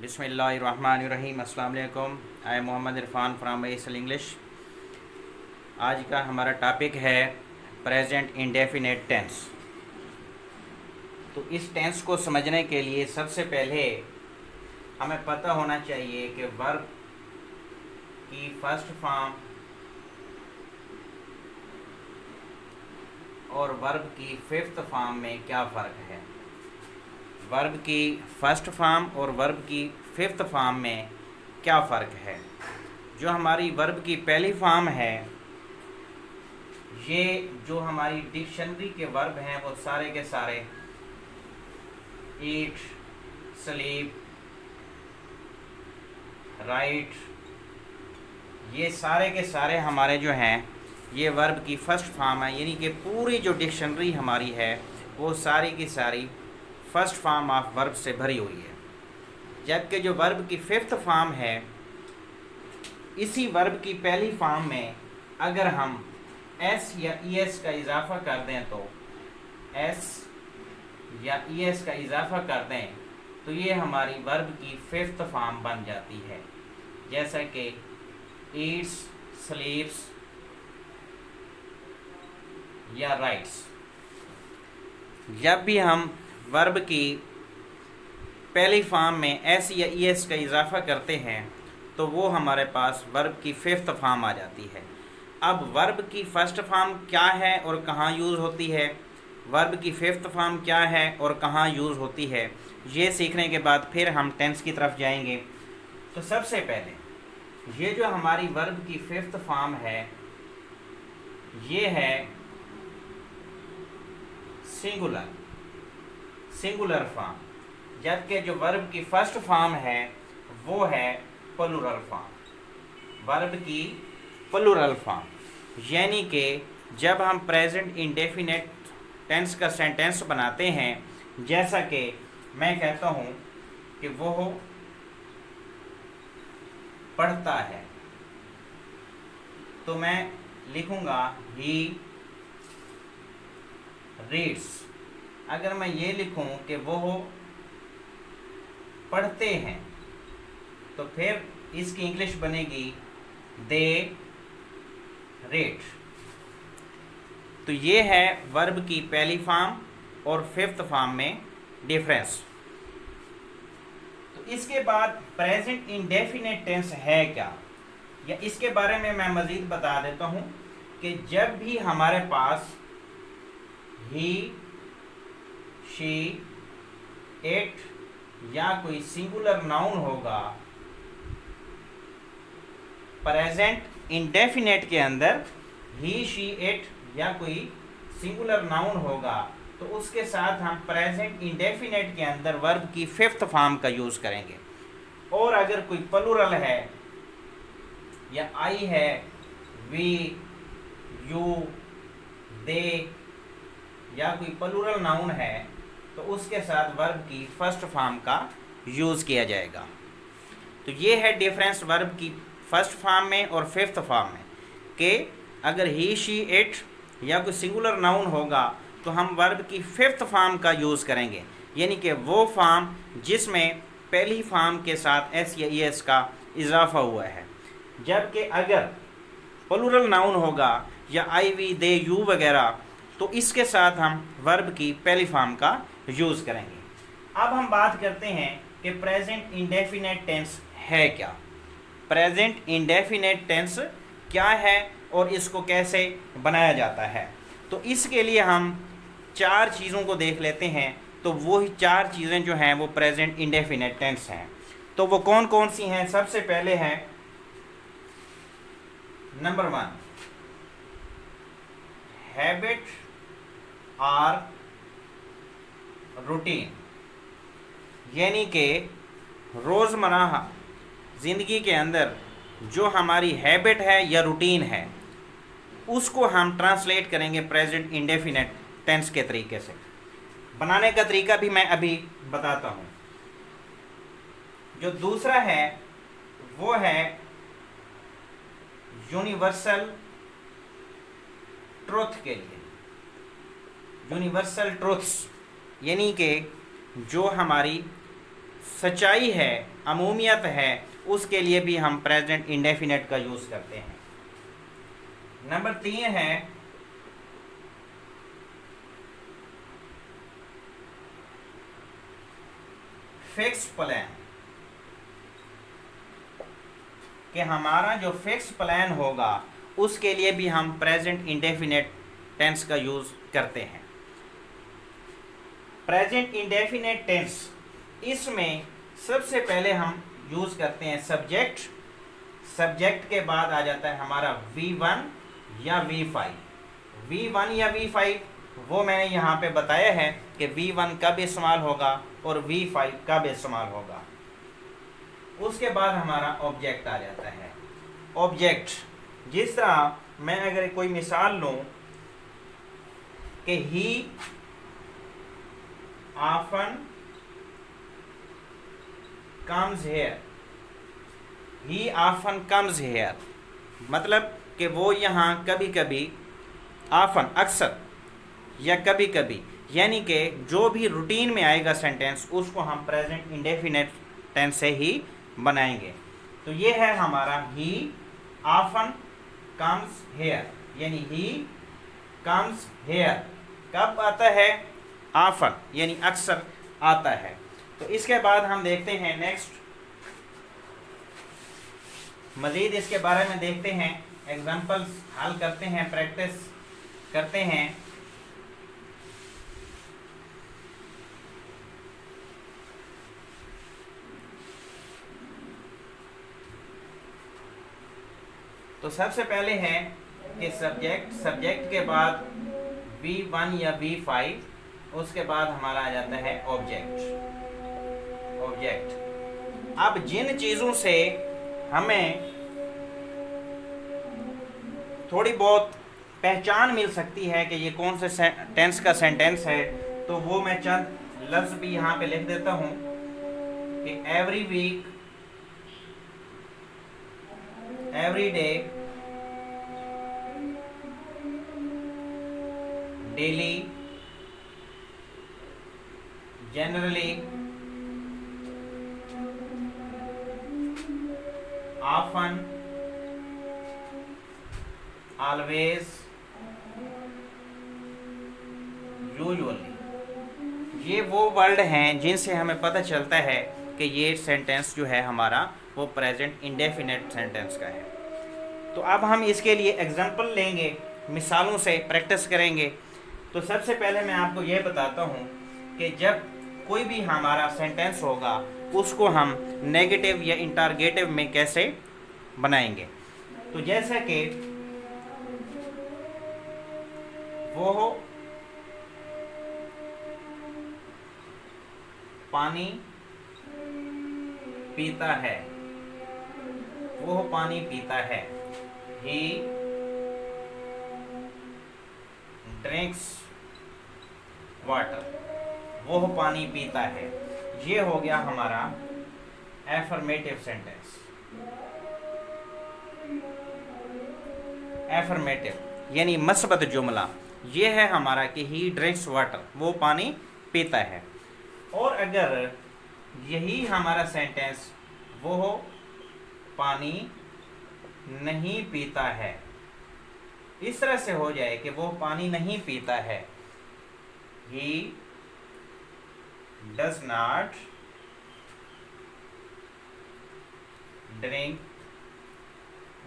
बिस्मिल्लाहिर्रहमानिर्रहीम। अस्सलाम वालेकुम। I am Mohammad Irfan from एसल इंग्लिश। आज का हमारा टॉपिक है प्रेजेंट इंडेफिनिट टेंस। तो इस टेंस को समझने के लिए सबसे पहले हमें पता होना चाहिए कि वर्ब की फर्स्ट फॉर्म और वर्ब की फिफ्थ फॉर्म में क्या फ़र्क है। वर्ब की फर्स्ट फॉर्म और वर्ब की फिफ्थ फॉर्म में क्या फ़र्क है। जो हमारी वर्ब की पहली फॉर्म है, ये जो हमारी डिक्शनरी के वर्ब हैं वो सारे के सारे ईट, स्लीप, राइट, ये सारे के सारे हमारे जो हैं ये वर्ब की फर्स्ट फॉर्म है। यानी कि पूरी जो डिक्शनरी हमारी है वो सारी की सारी फर्स्ट फॉर्म ऑफ वर्ब से भरी हुई है। जबकि जो वर्ब की फिफ्थ फॉर्म है, इसी वर्ब की पहली फॉर्म में अगर हम एस या ई एस का इजाफा कर दें, तो एस या ई एस का इजाफा कर दें तो ये हमारी वर्ब की फिफ्थ फॉर्म बन जाती है। जैसा कि ईट्स, स्लीप्स या राइट्स। जब भी हम वर्ब की पहली फॉर्म में एस या ई एस का इजाफा करते हैं तो वो हमारे पास वर्ब की फिफ्थ फॉर्म आ जाती है। अब वर्ब की फर्स्ट फॉर्म क्या है और कहाँ यूज़ होती है, वर्ब की फिफ्थ फॉर्म क्या है और कहाँ यूज़ होती है, ये सीखने के बाद फिर हम टेंस की तरफ जाएंगे। तो सबसे पहले ये जो हमारी वर्ब की फिफ्थ फॉर्म है ये है सिंगुलर फॉर्म, जबकि जो वर्ब की फर्स्ट फॉर्म है वो है प्लूरल फॉर्म। वर्ब की प्लूरल फॉर्म यानी कि जब हम प्रेजेंट इंडेफिनिट टेंस का सेंटेंस बनाते हैं, जैसा कि मैं कहता हूँ कि वो पढ़ता है, तो मैं लिखूँगा ही रीड्स। अगर मैं ये लिखूं कि वो पढ़ते हैं तो फिर इसकी इंग्लिश बनेगी दे रीड। तो ये है वर्ब की पहली फॉर्म और फिफ्थ फॉर्म में डिफरेंस। तो इसके बाद प्रेजेंट इंडेफिनिट टेंस है क्या, या इसके बारे में मैं मज़ीद बता देता हूं कि जब भी हमारे पास ही, शी, इट या कोई सिंगुलर नाउन होगा प्रेजेंट इंडेफिनिट के अंदर, ही, शी, इट या कोई सिंगुलर नाउन होगा, तो उसके साथ हम प्रेजेंट इंडेफिनिट के अंदर वर्ब की फिफ्थ फॉर्म का यूज़ करेंगे। और अगर कोई प्लूरल है या आई है, वी, यू, दे या कोई प्लूरल नाउन है तो उसके साथ वर्ब की फर्स्ट फॉर्म का यूज़ किया जाएगा। तो ये है डिफरेंस वर्ब की फर्स्ट फॉर्म में और फिफ्थ फॉर्म में, कि अगर ही, शी, इट या कोई सिंगुलर नाउन होगा तो हम वर्ब की फिफ्थ फॉर्म का यूज़ करेंगे, यानी कि वो फॉर्म जिसमें पहली फॉर्म के साथ एस या ई एस का इजाफा हुआ है। जबकि अगर प्लूरल नाउन होगा या आई, वी, दे, यू वगैरह, तो इसके साथ हम वर्ब की पहली फॉर्म का यूज़ करेंगे। अब हम बात करते हैं कि प्रेजेंट इंडेफिनिट टेंस है क्या। प्रेजेंट इंडेफिनिट टेंस क्या है और इसको कैसे बनाया जाता है। तो इसके लिए हम चार चीज़ों को देख लेते हैं। तो वो चार चीज़ें जो हैं वो प्रेजेंट इंडेफिनिट टेंस हैं। तो वो कौन कौन सी हैं। सबसे पहले है नंबर 1, हैबिट और रूटीन, यानी कि रोज़मर्रा ज़िंदगी के अंदर जो हमारी हैबिट है या रूटीन है उसको हम ट्रांसलेट करेंगे प्रेजेंट इंडेफिनिट टेंस के तरीके से। बनाने का तरीका भी मैं अभी बताता हूँ। जो दूसरा है वो है यूनिवर्सल ट्रुथ के लिए। यूनिवर्सल ट्रुथ्स यानी कि जो हमारी सच्चाई है, अमूमियत है, उसके लिए भी हम प्रेजेंट इंडेफिनेट का यूज़ करते हैं। नंबर 3 है फिक्स प्लान, कि हमारा जो फिक्स प्लान होगा उसके लिए भी हम प्रेजेंट इंडेफिनेट टेंस का यूज़ करते हैं। प्रेजेंट इंडेफिनेट टेंस, इसमें सबसे पहले हम यूज़ करते हैं सब्जेक्ट। सब्जेक्ट के बाद आ जाता है हमारा V1 या V5। V1 या V5 वो मैंने यहाँ पे बताया है कि V1 कब इस्तेमाल होगा और V5 कब इस्तेमाल होगा। उसके बाद हमारा ऑब्जेक्ट आ जाता है। ऑब्जेक्ट, जिस तरह मैं अगर कोई मिसाल लूँ कि ही often comes here, he often comes here, मतलब कि वो यहाँ कभी कभी, ऑफन अक्सर या कभी कभी, यानी कि जो भी रूटीन में आएगा सेंटेंस उसको हम प्रेजेंट इंडेफिनेट टेंस से ही बनाएंगे। तो ये है हमारा ही ऑफन कम्स हियर, यानी ही कम्स हियर कब आता है, ऑफन यानी अक्सर आता है। तो इसके बाद हम देखते हैं नेक्स्ट, मज़ीद इसके बारे में देखते हैं, एग्जांपल्स हल करते हैं, प्रैक्टिस करते हैं। तो सबसे पहले है कि सब्जेक्ट के बाद V1 या V5, उसके बाद हमारा आ जाता है ऑब्जेक्ट। अब जिन चीज़ों से हमें थोड़ी बहुत पहचान मिल सकती है कि ये कौन से टेंस का सेंटेंस है, तो वो मैं चंद लफ्ज़ भी यहाँ पे लिख देता हूँ कि every week, every day, daily, generally, often, always, usually. ये वो वर्ड हैं जिनसे हमें पता चलता है कि ये सेंटेंस जो है हमारा वो प्रेजेंट इंडेफिनेट सेंटेंस का है। तो अब हम इसके लिए एग्जांपल लेंगे, मिसालों से प्रैक्टिस करेंगे। तो सबसे पहले मैं आपको ये बताता हूँ कि जब कोई भी हमारा सेंटेंस होगा उसको हम नेगेटिव या इंटरगेटिव में कैसे बनाएंगे। तो जैसा कि वो पानी पीता है, वो पानी पीता है, ही ड्रिंक्स वाटर, वो पानी पीता है। ये हो गया हमारा एफर्मेटिव सेंटेंस। एफर्मेटिव यानी मस्बत जुमला, ये है हमारा कि ही ड्रिंक्स वाटर, वो पानी पीता है। और अगर यही हमारा सेंटेंस वो पानी नहीं पीता है, इस तरह से हो जाए कि वो पानी नहीं पीता है, he does not drink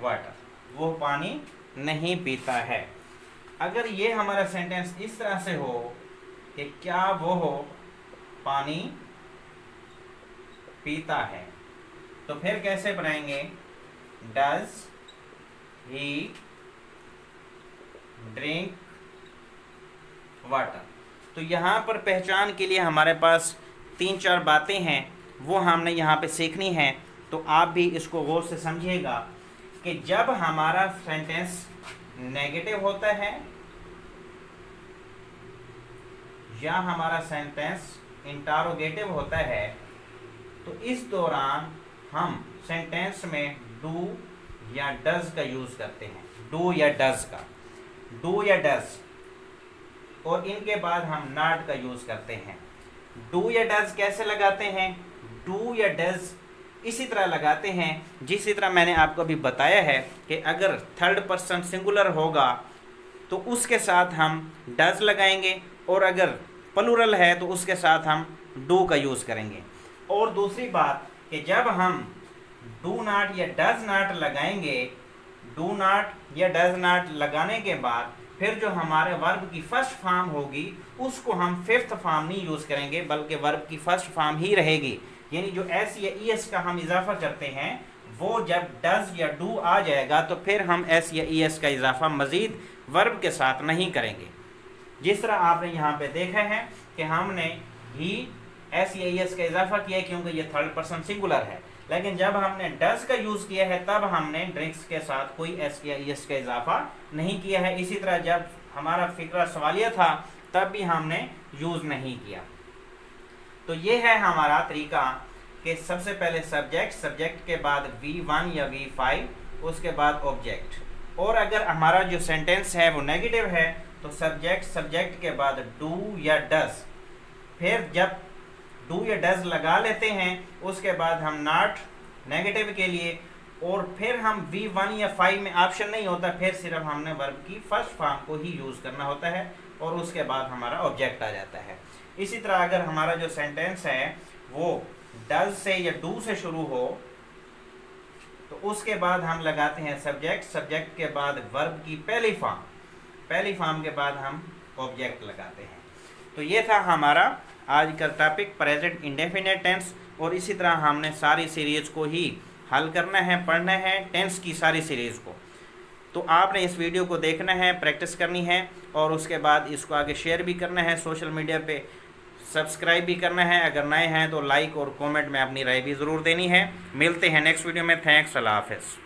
water, वो पानी नहीं पीता है। अगर ये हमारा सेंटेंस इस तरह से हो कि क्या वो पानी पीता है, तो फिर कैसे बनाएंगे, डज ही ड्रिंक वाटर। तो यहाँ पर पहचान के लिए हमारे पास 3-4 बातें हैं, वो हमने यहाँ पे सीखनी है। तो आप भी इसको गौर से समझिएगा कि जब हमारा सेंटेंस नेगेटिव होता है या हमारा सेंटेंस इंटरोगेटिव होता है, तो इस दौरान हम सेंटेंस में डू या डज का यूज़ करते हैं, डू या डज का, डू या डज। और इनके बाद हम नॉट का यूज़ करते हैं। डू या डज कैसे लगाते हैं, डू या डज इसी तरह लगाते हैं जिसी तरह मैंने आपको अभी बताया है कि अगर थर्ड पर्सन सिंगुलर होगा तो उसके साथ हम डज लगाएंगे, और अगर प्लूरल है तो उसके साथ हम डू का यूज़ करेंगे। और दूसरी बात कि जब हम डू नॉट या डज नॉट लगाएंगे, डू नॉट या डज नॉट लगाने के बाद फिर जो हमारे वर्ब की फर्स्ट फॉर्म होगी उसको हम फिफ्थ फॉर्म नहीं यूज़ करेंगे, बल्कि वर्ब की फर्स्ट फॉर्म ही रहेगी। यानी जो एस या ई एस का हम इजाफा करते हैं वो जब डज या डू आ जाएगा तो फिर हम एस या ई एस का इजाफा मज़ीद वर्ब के साथ नहीं करेंगे। जिस तरह आपने यहाँ पे देखा है कि हमने ही एस या ई एस का इजाफा किया है क्योंकि ये थर्ड पर्सन सिंगुलर है, लेकिन जब हमने डज का यूज़ किया है तब हमने ड्रिंक्स के साथ कोई एस या ई एस का इजाफा नहीं किया है। इसी तरह जब हमारा फिक्रा सवालिया था तब भी हमने यूज़ नहीं किया। तो ये है हमारा तरीका कि सबसे पहले सब्जेक्ट, सब्जेक्ट के बाद V1 या V5, उसके बाद ऑब्जेक्ट। और अगर हमारा जो सेंटेंस है वो नेगेटिव है तो सब्जेक्ट, सब्जेक्ट के बाद डू या डज, फिर जब डू या डज लगा लेते हैं उसके बाद हम नॉट नेगेटिव के लिए, और फिर हम V1 या 5 में ऑप्शन नहीं होता, फिर सिर्फ हमने वर्ब की फर्स्ट फॉर्म को ही यूज़ करना होता है और उसके बाद हमारा ऑब्जेक्ट आ जाता है। इसी तरह अगर हमारा जो सेंटेंस है वो डज से या डू से शुरू हो तो उसके बाद हम लगाते हैं सब्जेक्ट, सब्जेक्ट के बाद वर्ब की पहली फॉर्म के बाद हम ऑब्जेक्ट लगाते हैं। तो ये था हमारा आज का टॉपिक प्रेजेंट इंडेफिनिट टेंस, और इसी तरह हमने सारी सीरीज़ को ही हल करना है, पढ़ना है टेंस की सारी सीरीज़ को। तो आपने इस वीडियो को देखना है, प्रैक्टिस करनी है और उसके बाद इसको आगे शेयर भी करना है, सोशल मीडिया पे सब्सक्राइब भी करना है। अगर नए हैं तो लाइक और कमेंट में अपनी राय भी ज़रूर देनी है। मिलते हैं नेक्स्ट वीडियो में। थैंक्स, अल्लाह हाफ़िज़।